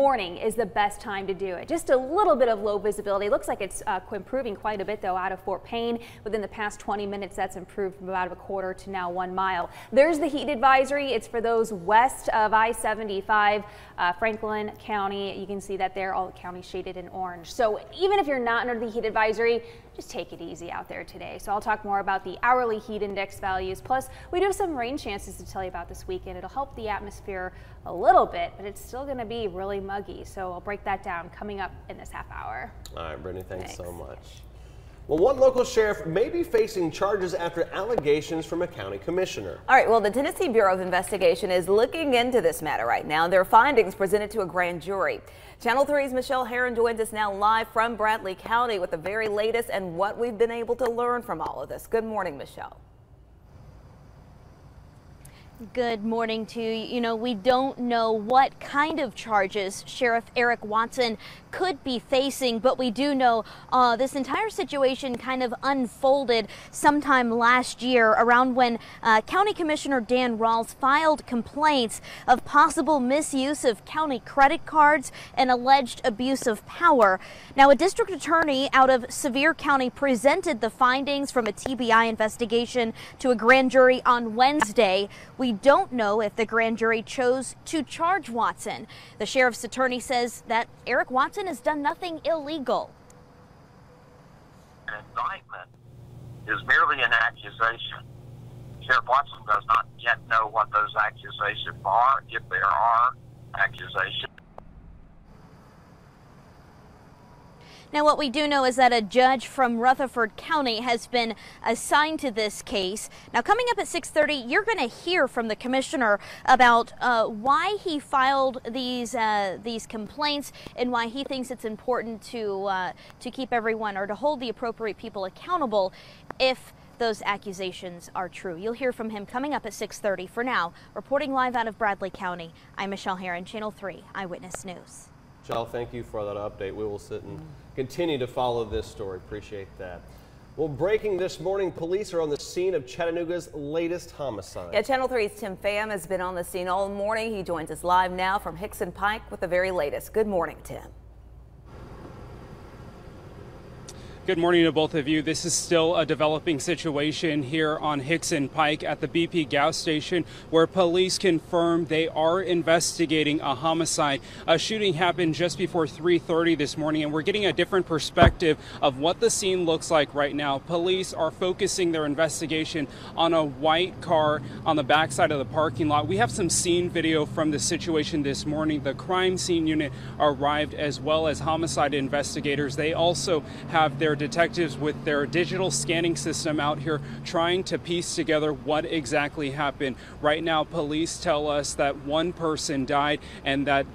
morning is the best time to do it. Just a little bit of low visibility. Looks like it's improving quite a bit though out of Fort Payne. Within the past 20 minutes, that's improved from about a quarter to now 1 mile. There's the heat advisory. It's for those west of I-75, Franklin County. You can see that there, all the counties shaded in orange. So even if you're not under the heat advisory, just take it easy out there today. So I'll talk more about the hourly heat index values. Plus, we do have some rain chances to tell you about this weekend. It'll help the atmosphere a little bit, but it's still going to be really muggy. So I'll break that down coming up in this half hour. All right, Brittany, thanks so much. Well, one local sheriff may be facing charges after allegations from a county commissioner. All right, well, the Tennessee Bureau of Investigation is looking into this matter right now. Their findings presented to a grand jury. Channel 3's Michelle Herron joins us now live from Bradley County with the very latest and what we've been able to learn from all of this. Good morning, Michelle. Good morning to you. You know, we don't know what kind of charges Sheriff Eric Watson could be facing, but we do know this entire situation kind of unfolded sometime last year around when County Commissioner Dan Rawls filed complaints of possible misuse of county credit cards and alleged abuse of power. Now, a district attorney out of Sevier County presented the findings from a TBI investigation to a grand jury on Wednesday. We don't know if the grand jury chose to charge Watson. The sheriff's attorney says that Eric Watson has done nothing illegal. An indictment is merely an accusation. Sheriff Watson does not yet know what those accusations are, if there are accusations. Now, what we do know is that a judge from Rutherford County has been assigned to this case. Now, coming up at 6:30, you're going to hear from the commissioner about why he filed these complaints and why he thinks it's important to keep everyone, or to hold the appropriate people accountable if those accusations are true. You'll hear from him coming up at 6:30. For now, reporting live out of Bradley County, I'm Michelle Herron, Channel 3 Eyewitness News. Michelle, thank you for that update. We will sit and continue to follow this story. Appreciate that. Well, breaking this morning, police are on the scene of Chattanooga's latest homicide. Yeah, Channel 3's Tim Pham has been on the scene all morning. He joins us live now from Hixson Pike with the very latest. Good morning, Tim. Good morning to both of you. This is still a developing situation here on Hixson Pike at the BP gas station, where police confirm they are investigating a homicide. A shooting happened just before 3:30 this morning, and we're getting a different perspective of what the scene looks like right now. Police are focusing their investigation on a white car on the backside of the parking lot. We have some scene video from the situation this morning. The crime scene unit arrived, as well as homicide investigators. They also have their detectives with their digital scanning system out here trying to piece together what exactly happened. Right now, police tell us that one person died and that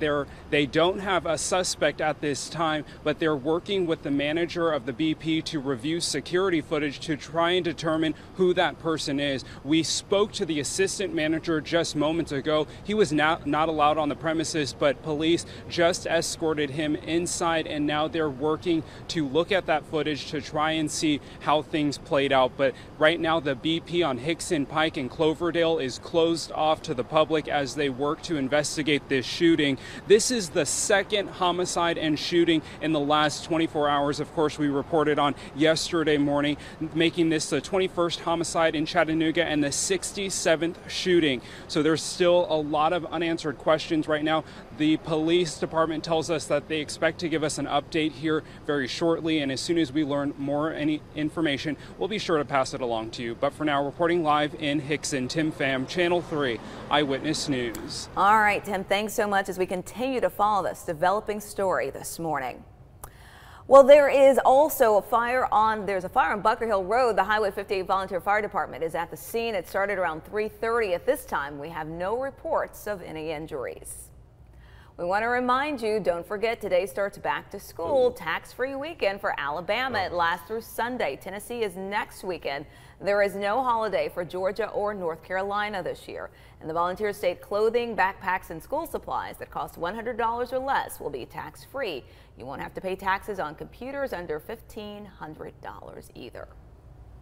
they don't have a suspect at this time, but they're working with the manager of the BP to review security footage to try and determine who that person is. We spoke to the assistant manager just moments ago. He was not allowed on the premises, but police just escorted him inside, and now they're working to look at that footage to try and see how things played out. But right now, the BP on Hixson Pike and Cloverdale is closed off to the public as they work to investigate this shooting. This is the second homicide and shooting in the last 24 hours. Of course, we reported on yesterday morning, making this the 21st homicide in Chattanooga and the 67th shooting. So there's still a lot of unanswered questions right now. The police department tells us that they expect to give us an update here very shortly, and as soon as we learn more information, we'll be sure to pass it along to you. But for now, reporting live in Hixson, Tim Pham, Channel 3 Eyewitness News. All right, Tim, thanks so much as we continue to follow this developing story this morning. Well, there is also a fire on Bunker Hill Road. The Highway 58 Volunteer Fire Department is at the scene. It started around 3:30. At this time, we have no reports of any injuries. We want to remind you, don't forget, today starts back to school, tax-free weekend for Alabama. It lasts through Sunday. Tennessee is next weekend. There is no holiday for Georgia or North Carolina this year. And the volunteer state clothing, backpacks, and school supplies that cost $100 or less will be tax-free. You won't have to pay taxes on computers under $1,500 either.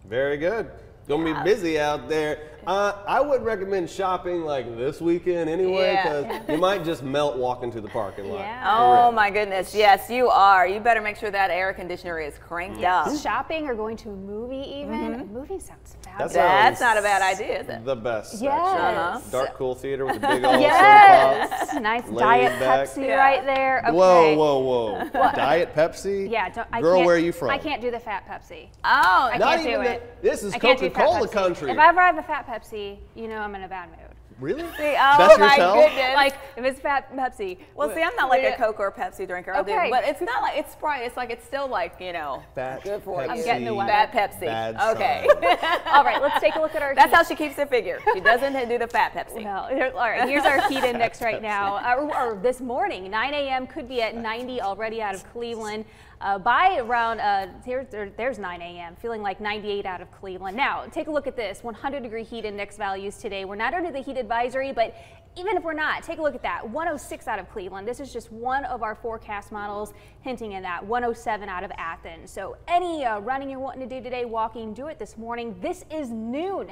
Very good. Gonna be busy out there. I would recommend shopping like this weekend anyway, because you might just melt walking to the parking lot. Oh my goodness, yes you are. You better make sure that air conditioner is cranked up. Shopping or going to a movie even. A movie sounds fabulous. That's not a bad idea, is it? The best. Yes. Dark cool theater with a big old yes. soda pop. Nice diet back. Pepsi right there. Okay. Whoa. Diet Pepsi? Yeah. Girl, where are you from? I can't do the fat Pepsi. Oh, I can't do it. This is I can't do fat Coca-Cola Pepsi. country. If I ever have a fat Pepsi, you know I'm in a bad mood. Really? See, That's your my tell? goodness. Like if it's fat Pepsi. Well, see, I'm not like a Coke or a Pepsi drinker. I'll do, Okay. but it's not like it's Sprite. It's like it's still like Fat good for Pepsi. you. I'm getting the one. Bad Pepsi. Bad Okay. All right, let's take a look at our That's how she keeps her figure. She doesn't do the fat Pepsi. Well, all right, here's our heat index right now. Or this morning, 9 a.m. could be at 90 already out of Cleveland. By around, there's 9 a.m. feeling like 98 out of Cleveland. Now, take a look at this 100-degree heat index values today. We're not under the heat advisory, but even if we're not, take a look at that. 106 out of Cleveland. This is just one of our forecast models hinting at that. 107 out of Athens. So any running you're wanting to do today, walking, do it this morning. This is noon.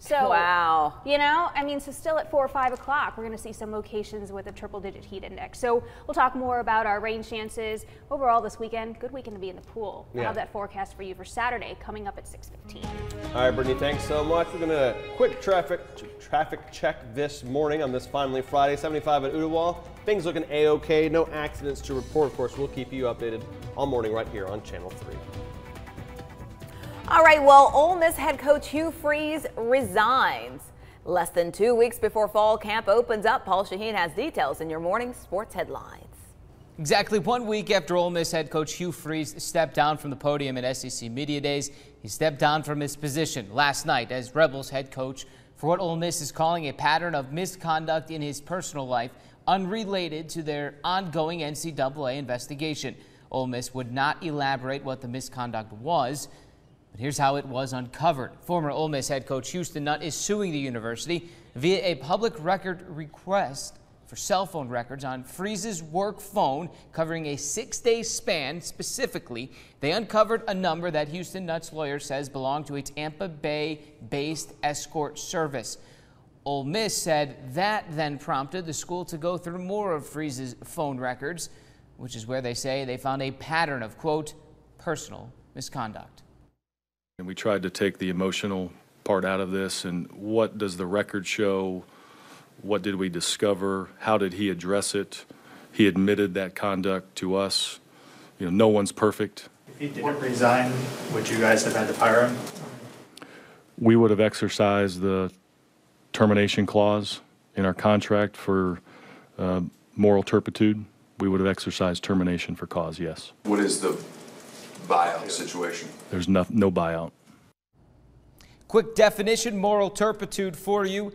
So, wow. You know, I mean, so still at 4 or 5 o'clock, we're going to see some locations with a triple-digit heat index. So we'll talk more about our rain chances overall this weekend. Good weekend to be in the pool. We'll have that forecast for you for Saturday coming up at 6:15. All right, Brittany, thanks so much. We're going to quick traffic check this morning on this finally Friday. 75 at Ooltewah. Things looking A-OK. No accidents to report. Of course, we'll keep you updated all morning right here on Channel 3. All right, well, Ole Miss head coach Hugh Freeze resigns. Less than 2 weeks before fall camp opens up, Paul Shaheen has details in your morning sports headlines. Exactly 1 week after Ole Miss head coach Hugh Freeze stepped down from the podium at SEC Media Days, he stepped down from his position last night as Rebels head coach for what Ole Miss is calling a pattern of misconduct in his personal life unrelated to their ongoing NCAA investigation. Ole Miss would not elaborate what the misconduct was, but here's how it was uncovered. Former Ole Miss head coach Houston Nutt is suing the university via a public record request for cell phone records on Freeze's work phone covering a 6-day span. Specifically, they uncovered a number that Houston Nutt's lawyer says belonged to a Tampa Bay-based escort service. Ole Miss said that then prompted the school to go through more of Freeze's phone records, which is where they say they found a pattern of, quote, personal misconduct. And we tried to take the emotional part out of this and what does the record show? What did we discover? How did he address it? He admitted that conduct to us. You know, no one's perfect. If he didn't resign, would you guys have had to fire him? We would have exercised the termination clause in our contract for moral turpitude. We would have exercised termination for cause, yes. What is the buyout situation? There's no buyout. Quick definition, moral turpitude for you.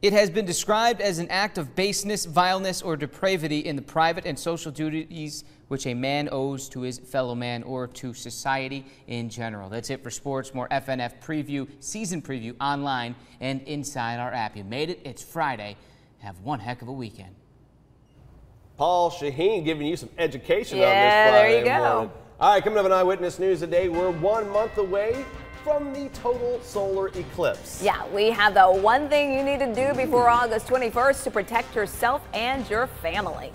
It has been described as an act of baseness, vileness, or depravity in the private and social duties which a man owes to his fellow man or to society in general. That's it for sports. More FNF preview, season preview online and inside our app. You made it. It's Friday. Have one heck of a weekend. Paul Shaheen giving you some education on this Yeah, Friday there you go. morning. All right, coming up on Eyewitness News today, we're 1 month away from the total solar eclipse. Yeah, we have the one thing you need to do before August 21st to protect yourself and your family.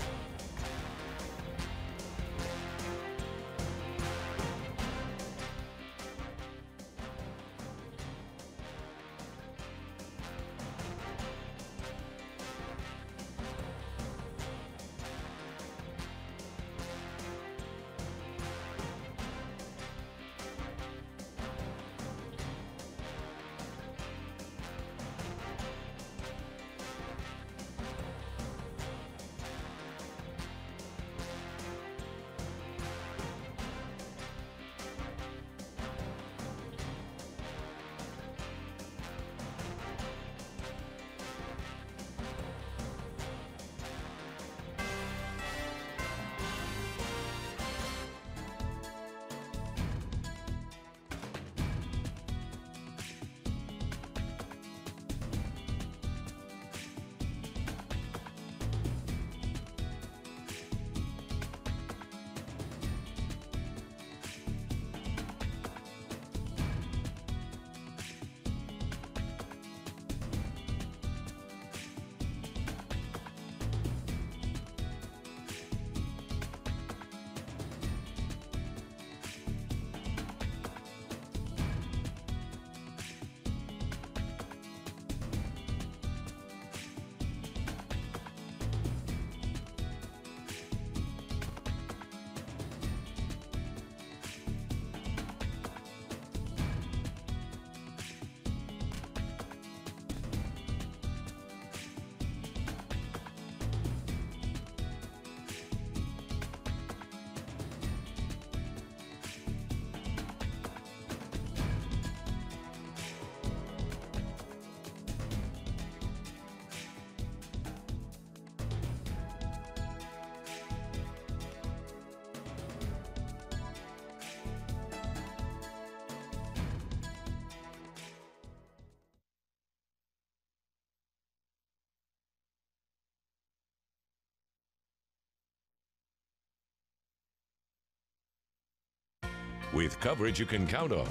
with coverage you can count on.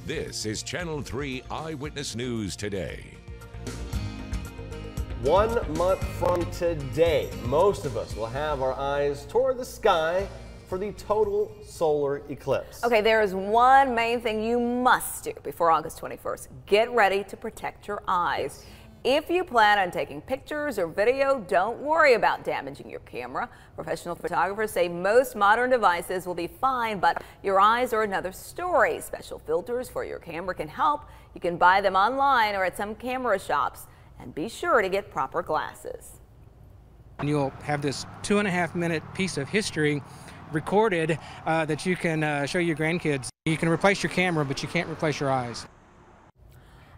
This is Channel 3 Eyewitness News Today. 1 month from today, most of us will have our eyes toward the sky for the total solar eclipse. Okay, there is one main thing you must do before August 21st. Get ready to protect your eyes. If you plan on taking pictures or video, don't worry about damaging your camera. Professional photographers say most modern devices will be fine, but your eyes are another story. Special filters for your camera can help. You can buy them online or at some camera shops. And be sure to get proper glasses. And you'll have this 2.5-minute piece of history recorded that you can show your grandkids. You can replace your camera, but you can't replace your eyes.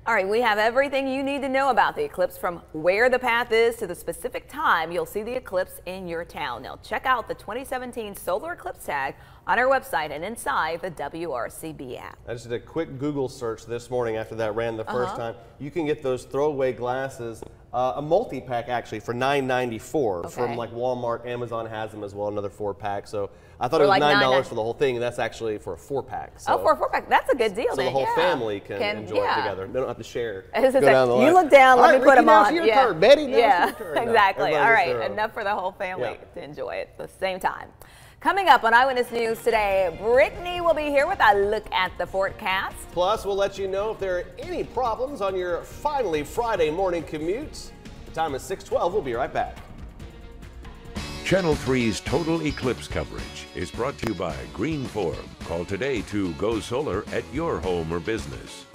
All right, we have everything you need to know about the eclipse, from where the path is to the specific time you'll see the eclipse in your town. Now check out the 2017 solar eclipse tag on our website and inside the WRCB app. I just did a quick Google search this morning after that ran the first time. You can get those throwaway glasses, a multi-pack actually, for $9.94 from like Walmart. Amazon has them as well, another 4-pack. So I thought it was like $9 for the whole thing, and that's actually for a 4-pack. So, for a 4-pack, that's a good deal. So the whole family can enjoy it together. They don't have to share. You look down, let me put them on. Your turn. Betty, now's your turn. Exactly. All right, enough for the whole family to enjoy it at the same time. Coming up on Eyewitness News today, Brittany will be here with a look at the forecast. Plus, we'll let you know if there are any problems on your finally Friday morning commutes. The time is 6:12. We'll be right back. Channel 3's total eclipse coverage is brought to you by Green Forum. Call today to go solar at your home or business.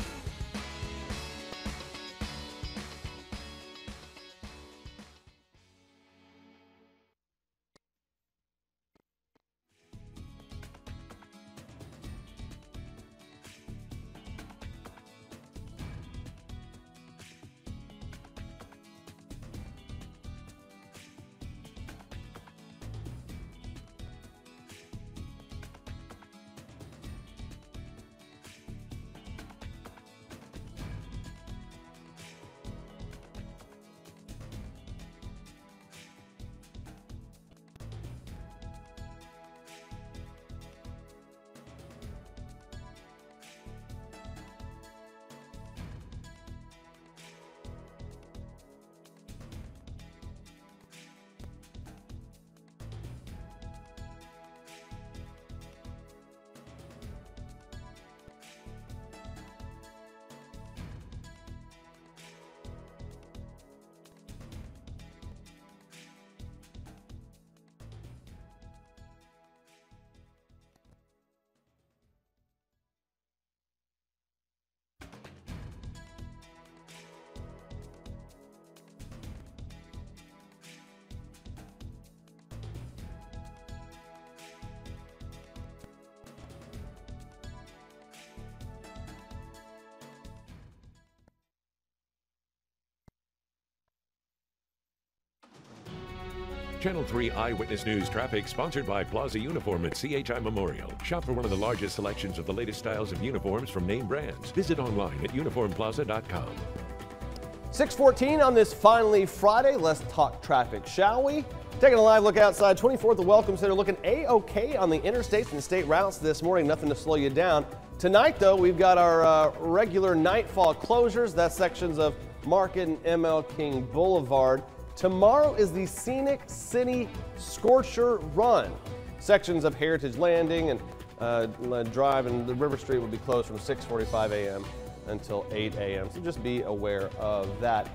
Channel 3 Eyewitness News traffic sponsored by Plaza Uniform at CHI Memorial. Shop for one of the largest selections of the latest styles of uniforms from name brands. Visit online at uniformplaza.com. 6:14 on this finally Friday. Let's talk traffic, shall we? Taking a live look outside 24th, the Welcome Center looking A-OK on the interstates and state routes this morning. Nothing to slow you down. Tonight, though, we've got our regular nightfall closures. That's sections of Market and ML King Boulevard. Tomorrow is the Scenic City Scorcher Run. Sections of Heritage Landing and Drive and the River Street will be closed from 6:45 a.m. until 8 a.m. So just be aware of that.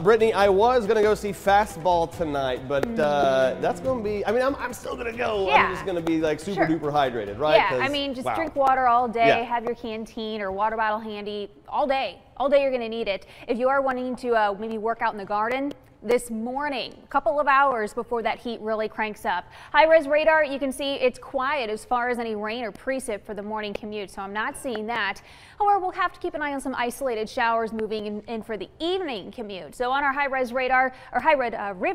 Brittany, I was going to go see Fastball tonight, but that's going to be, I mean, I'm still going to go. Yeah. I'm just going to be like super duper hydrated, right? Yeah, I mean, just drink water all day, have your canteen or water bottle handy all day. All day you're going to need it. If you are wanting to maybe work out in the garden, this morning, a couple of hours before that heat really cranks up. High-res radar, you can see it's quiet as far as any rain or precip for the morning commute, so I'm not seeing that. However, we'll have to keep an eye on some isolated showers moving in for the evening commute. So on our high-res radar, or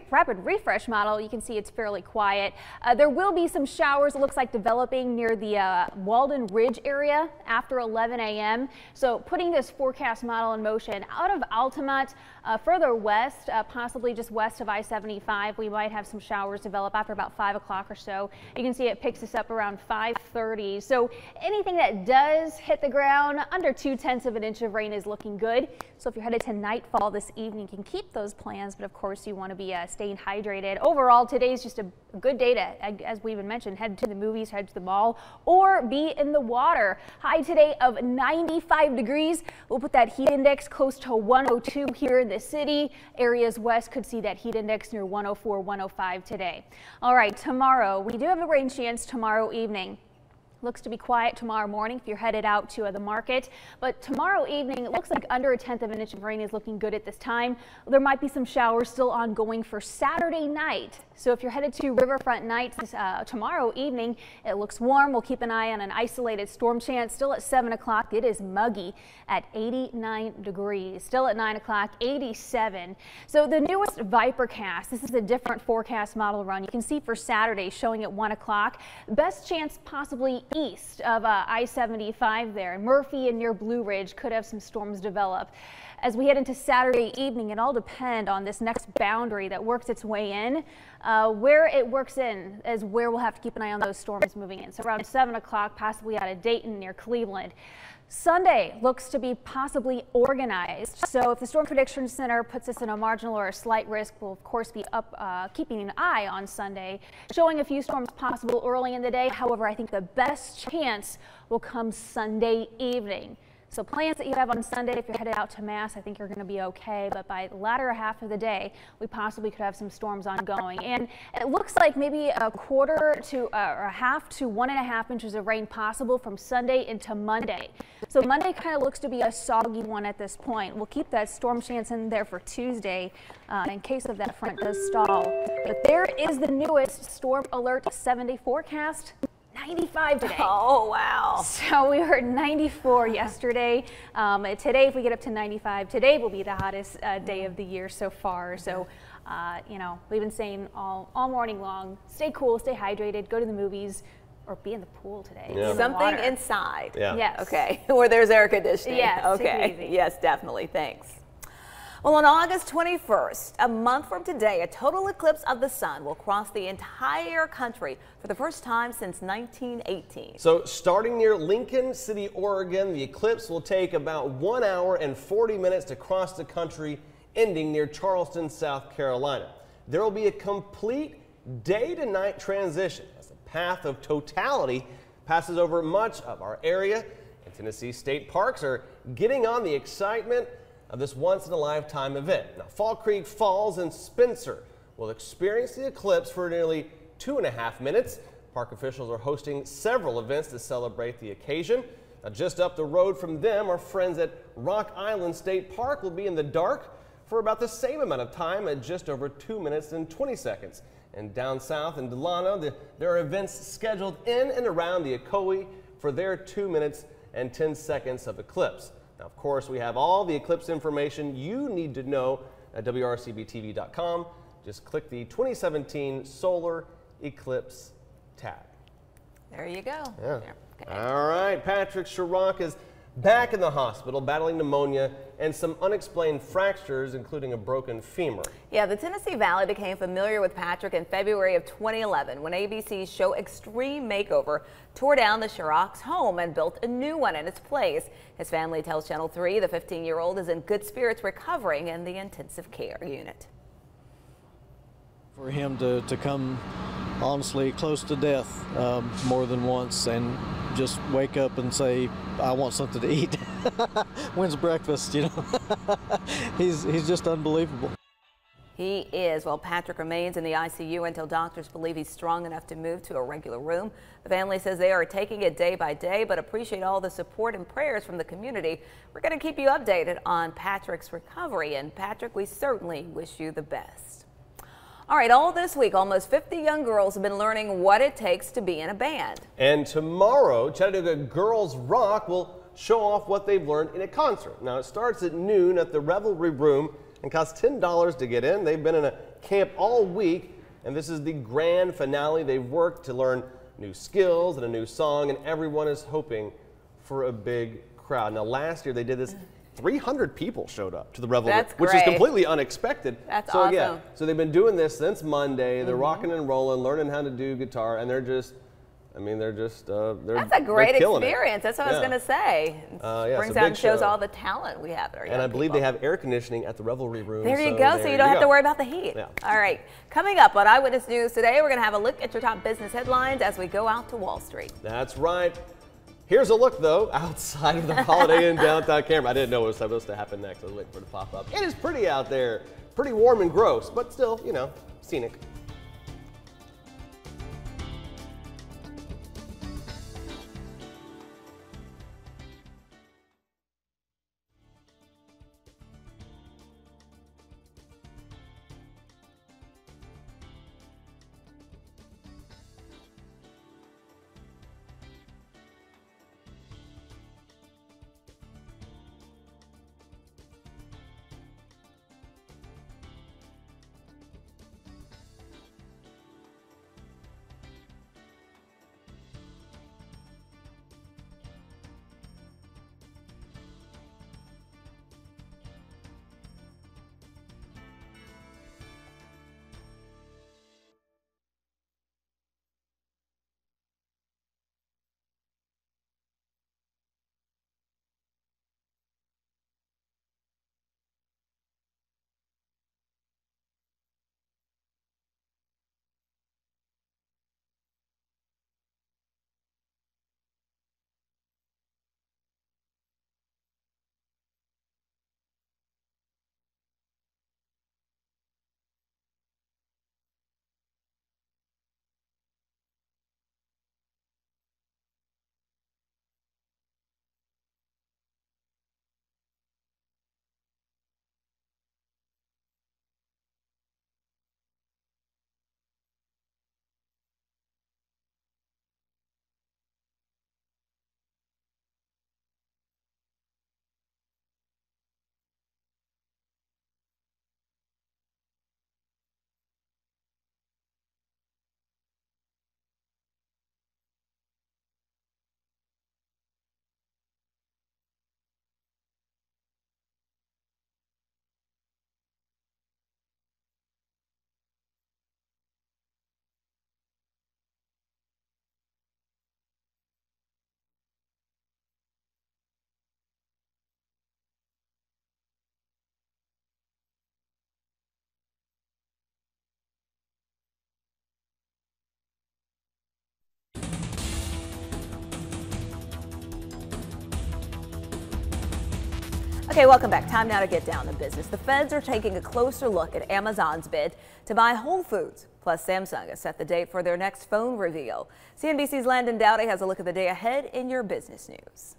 rapid refresh model, you can see it's fairly quiet. There will be some showers, it looks like, developing near the Walden Ridge area after 11 a.m. So putting this forecast model in motion out of Altamont, further west, possibly possibly just west of I-75. We might have some showers develop after about 5 o'clock or so. You can see it picks us up around 5:30. So anything that does hit the ground under 2/10 of an inch of rain is looking good. So if you're headed to nightfall this evening, you can keep those plans, but of course you want to be staying hydrated. Overall, today's just a good day to, as we even mentioned, head to the movies, head to the mall, or be in the water. High today of 95 degrees. We'll put that heat index close to 102 here in the city. Areas west could see that heat index near 104, 105 today. All right, tomorrow, we do have a rain chance tomorrow evening. Looks to be quiet tomorrow morning if you're headed out to the market, but tomorrow evening it looks like under 1/10 of an inch of rain is looking good at this time. There might be some showers still ongoing for Saturday night. So if you're headed to Riverfront Nights tomorrow evening, it looks warm. We'll keep an eye on an isolated storm chance. Still at 7 o'clock, it is muggy at 89 degrees. Still at 9 o'clock, 87. So the newest Vipercast, this is a different forecast model run. You can see for Saturday showing at 1 o'clock. Best chance possibly east of I-75 there. Murphy and near Blue Ridge could have some storms develop. As we head into Saturday evening, it all depends on this next boundary that works its way in. Where it works in is where we'll have to keep an eye on those storms moving in. So around 7 o'clock, possibly out of Dayton near Cleveland. Sunday looks to be possibly organized. So if the Storm Prediction Center puts us in a marginal or a slight risk, we'll of course be up keeping an eye on Sunday, showing a few storms possible early in the day. However, I think the best chance will come Sunday evening. So plans that you have on Sunday, if you're headed out to Mass, I think you're going to be okay. But by the latter half of the day, we possibly could have some storms ongoing. And it looks like maybe a quarter to or a half to 1.5 inches of rain possible from Sunday into Monday. So Monday kind of looks to be a soggy one at this point. We'll keep that storm chance in there for Tuesday in case of that front does stall. But there is the newest Storm Alert 7-day forecast. 95 today. Oh, wow. So we were at 94 yesterday. Today, if we get up to 95, today will be the hottest day of the year so far. So, you know, we've been saying all morning long, stay cool, stay hydrated, go to the movies, or be in the pool today. Yeah. Something inside. Yeah. Yes. Okay. Where there's air conditioning. Yes. Okay. Yes, definitely. Thanks. Well, on August 21st, a month from today, a total eclipse of the sun will cross the entire country for the first time since 1918. So starting near Lincoln City, Oregon, the eclipse will take about 1 hour and 40 minutes to cross the country, ending near Charleston, South Carolina. There will be a complete day to night transition as the path of totality passes over much of our area, and Tennessee state parks are getting on the excitement of this once-in-a-lifetime event. Now, Fall Creek Falls and Spencer will experience the eclipse for nearly 2.5 minutes. Park officials are hosting several events to celebrate the occasion. Now, just up the road from them, our friends at Rock Island State Park will be in the dark for about the same amount of time at just over 2 minutes and 20 seconds. And down south in Delano, there are events scheduled in and around the Ocoee for their 2 minutes and 10 seconds of eclipse. Now, of course, we have all the eclipse information you need to know at WRCBTV.com. Just click the 2017 Solar Eclipse tab. There you go. Yeah. Okay. All right, Patrick Chirac is back in the hospital battling pneumonia and some unexplained fractures, including a broken femur. Yeah, the Tennessee Valley became familiar with Patrick in February of 2011 when ABC's show Extreme Makeover tore down the Chirac's home and built a new one in its place. His family tells Channel 3 the 15-year-old is in good spirits recovering in the intensive care unit. For him to come honestly close to death more than once and just wake up and say, I want something to eat. When's breakfast, you know? He's just unbelievable. He is. Well, Patrick remains in the ICU until doctors believe he's strong enough to move to a regular room. The family says they are taking it day by day, but appreciate all the support and prayers from the community. We're going to keep you updated on Patrick's recovery. And Patrick, we certainly wish you the best. All right, all this week, almost 50 young girls have been learning what it takes to be in a band. And tomorrow, Chattanooga Girls Rock will show off what they've learned in a concert. Now, it starts at noon at the Revelry Room and costs $10 to get in. They've been in a camp all week, and this is the grand finale. They've worked to learn new skills and a new song, and everyone is hoping for a big crowd. Now, last year they did this 300 people showed up to the revelry, That's which is great. completely unexpected. That's so awesome. Yeah, so they've been doing this since Monday. They're rocking and rolling, learning how to do guitar, and they're just, I mean, That's a great experience. That's what I was going to say. Brings out and shows all the talent we have. And I believe they have air conditioning at the revelry room. There you go, so you don't have to worry about the heat. Yeah. All right, coming up on Eyewitness News today, we're going to have a look at your top business headlines as we go out to Wall Street. That's right. Here's a look, though, outside of the Holiday Inn downtown camera. I didn't know what was supposed to happen next. I was waiting for it to pop up. It is pretty out there. Pretty warm and gross, but still, you know, scenic. Okay, welcome back. Time now to get down to business. The feds are taking a closer look at Amazon's bid to buy Whole Foods. Plus, Samsung has set the date for their next phone reveal. CNBC's Landon Dowdy has a look at the day ahead in your business news.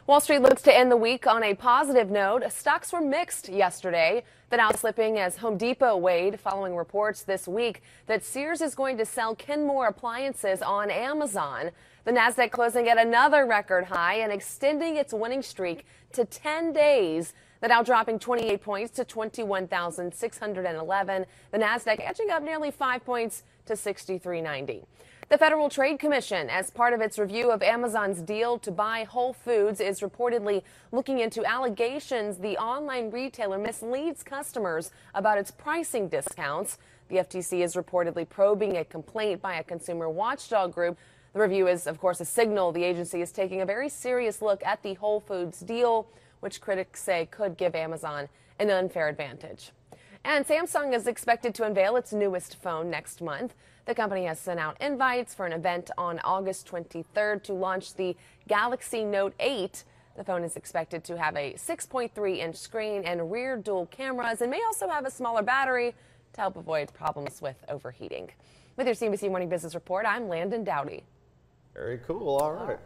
Wall Street looks to end the week on a positive note. Stocks were mixed yesterday. The Dow slipping as Home Depot weighed following reports this week that Sears is going to sell Kenmore appliances on Amazon. The Nasdaq closing at another record high and extending its winning streak to 10 days. The Dow dropping 28 points to 21,611. The Nasdaq edging up nearly 5 points to 63.90. The Federal Trade Commission, as part of its review of Amazon's deal to buy Whole Foods, is reportedly looking into allegations the online retailer misleads customers about its pricing discounts. The FTC is reportedly probing a complaint by a consumer watchdog group. The review is, of course, a signal the agency is taking a very serious look at the Whole Foods deal, which critics say could give Amazon an unfair advantage. And Samsung is expected to unveil its newest phone next month. The company has sent out invites for an event on August 23rd to launch the Galaxy Note 8. The phone is expected to have a 6.3-inch screen and rear dual cameras and may also have a smaller battery to help avoid problems with overheating. With your CNBC Morning Business Report, I'm Landon Dowdy. Very cool. All right.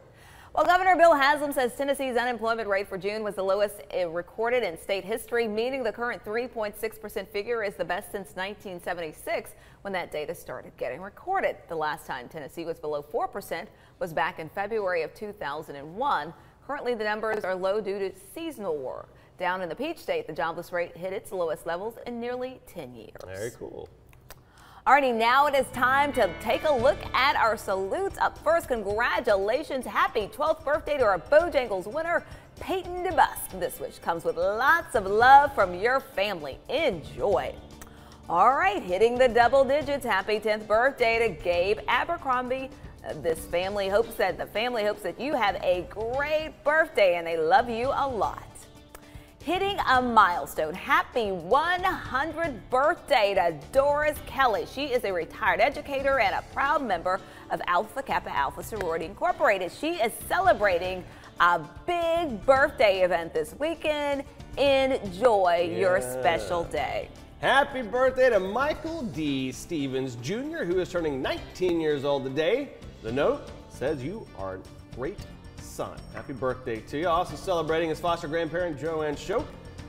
Well, Governor Bill Haslam says Tennessee's unemployment rate for June was the lowest recorded in state history, meaning the current 3.6% figure is the best since 1976, when that data started getting recorded. The last time Tennessee was below 4% was back in February of 2001. Currently, the numbers are low due to seasonal work. Down in the Peach State, the jobless rate hit its lowest levels in nearly 10 years. Very cool. Alrighty, now it is time to take a look at our salutes. Up first, congratulations. Happy 12th birthday to our Bojangles winner, Peyton DeBusk. This wish comes with lots of love from your family. Enjoy. All right, hitting the double digits. Happy 10th birthday to Gabe Abercrombie. The family hopes that you have a great birthday and they love you a lot. Hitting a milestone. Happy 100th birthday to Doris Kelly. She is a retired educator and a proud member of Alpha Kappa Alpha Sorority Incorporated. She is celebrating a big birthday event this weekend. Enjoy your special day. Happy birthday to Michael D. Stevens Jr., who is turning 19 years old today. The note says you are a great son. Happy birthday to you. Also celebrating his foster grandparent, Joanne Schote.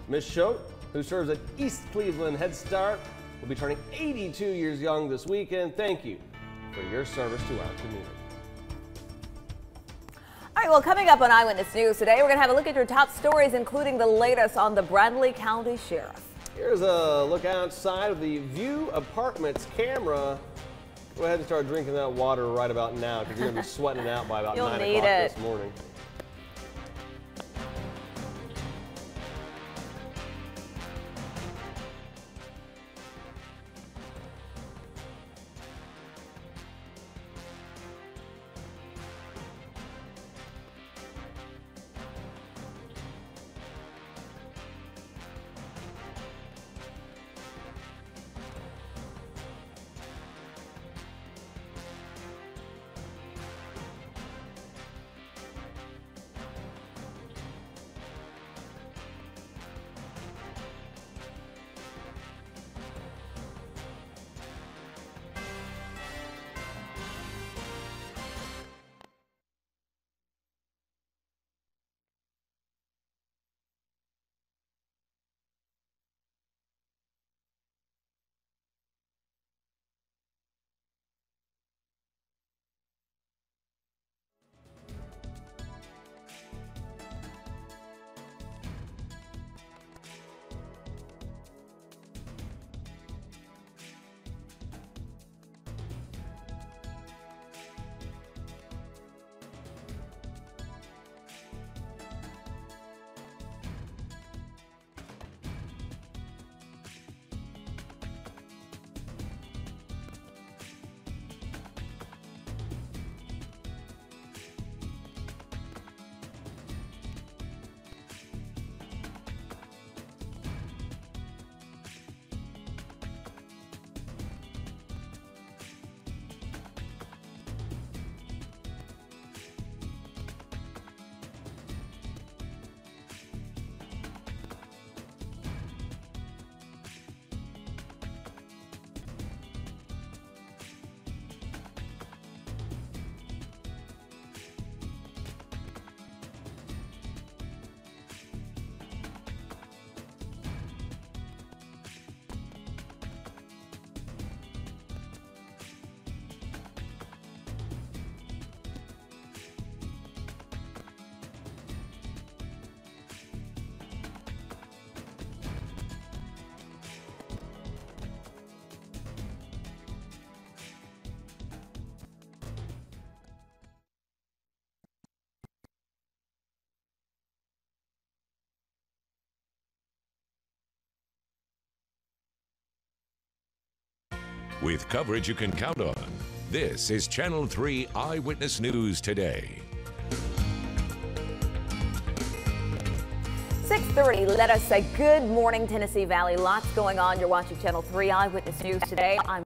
Miss Schote, who serves at East Cleveland Head Start, will be turning 82 years young this weekend. Thank you for your service to our community. All right, well, coming up on Eyewitness News today, we're going to have a look at your top stories, including the latest on the Bradley County Sheriff. Here's a look outside of the View Apartments camera. Go ahead and start drinking that water right about now because you're going to be sweating it out by about 9 o'clock this morning. With coverage you can count on, this is Channel 3 Eyewitness News Today. 6:30, let us say good morning, Tennessee Valley. Lots going on. You're watching Channel 3 Eyewitness News Today. I'm